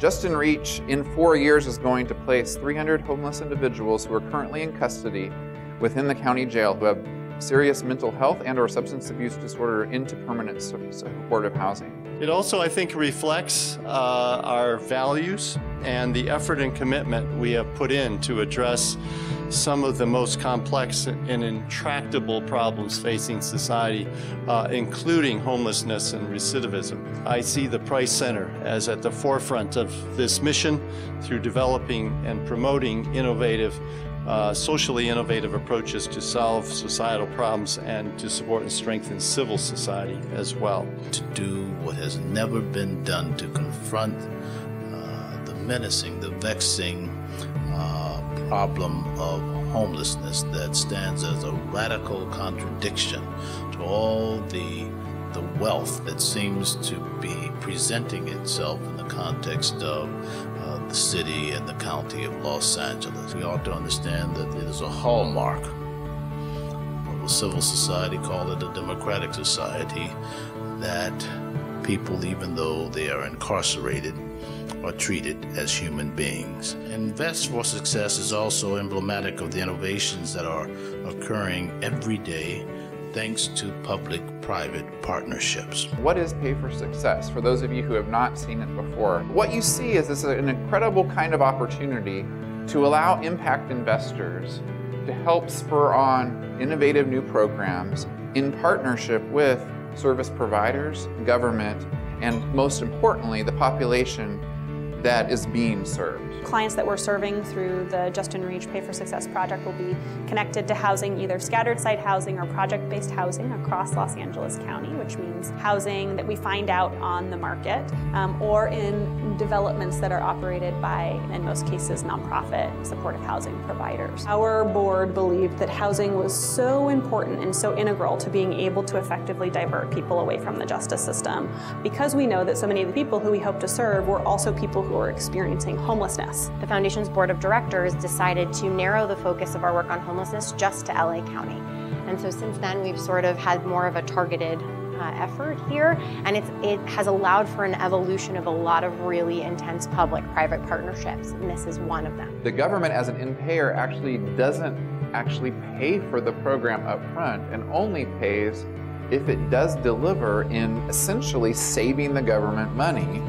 Just in Reach, in 4 years, is going to place 300 homeless individuals who are currently in custody within the county jail who have serious mental health and/or substance abuse disorder into permanent supportive housing. It also, I think, reflects our values and the effort and commitment we have put in to address some of the most complex and intractable problems facing society, including homelessness and recidivism. I see the Price Center as at the forefront of this mission through developing and promoting innovative, socially innovative approaches to solve societal problems and to support and strengthen civil society as well. To do what has never been done to confront the menacing, the vexing problem of homelessness that stands as a radical contradiction to all the wealth that seems to be presenting itself in the context of the city and the county of Los Angeles. We ought to understand that it is a hallmark of a civil society, call it a democratic society, that people, even though they are incarcerated, are treated as human beings. Invest for Success is also emblematic of the innovations that are occurring every day thanks to public-private partnerships. What is Pay for Success? For those of you who have not seen it before, what you see is this is an incredible kind of opportunity to allow impact investors to help spur on innovative new programs in partnership with service providers, government, and most importantly, the population that is being served. Clients that we're serving through the Just in Reach Pay for Success project will be connected to housing, either scattered site housing or project-based housing across Los Angeles County, which means housing that we find out on the market or in developments that are operated by, in most cases, nonprofit supportive housing providers. Our board believed that housing was so important and so integral to being able to effectively divert people away from the justice system, because we know that so many of the people who we hope to serve were also people who are experiencing homelessness. The Foundation's Board of Directors decided to narrow the focus of our work on homelessness just to LA County. And so since then, we've sort of had more of a targeted effort here, and it has allowed for an evolution of a lot of really intense public-private partnerships, and this is one of them. The government as an in-payer actually doesn't pay for the program up front and only pays if it does deliver in essentially saving the government money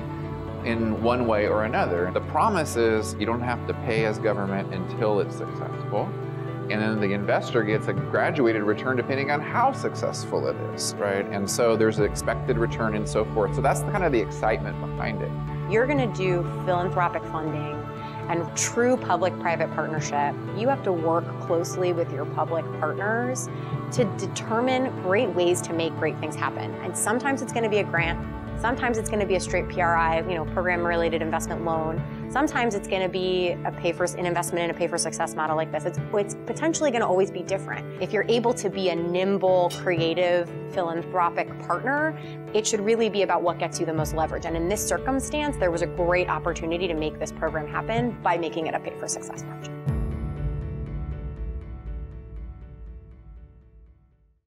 in one way or another. The promise is you don't have to pay as government until it's successful, and then the investor gets a graduated return depending on how successful it is, right? And so there's an expected return and so forth. So that's kind of the excitement behind it. You're going to do philanthropic funding and true public-private partnership. You have to work closely with your public partners to determine great ways to make great things happen. And sometimes it's going to be a grant. Sometimes it's going to be a straight PRI, program-related investment loan. Sometimes it's going to be an investment in a pay-for-success model like this. It's potentially going to always be different. If you're able to be a nimble, creative, philanthropic partner, it should really be about what gets you the most leverage. And in this circumstance, there was a great opportunity to make this program happen by making it a pay-for-success project.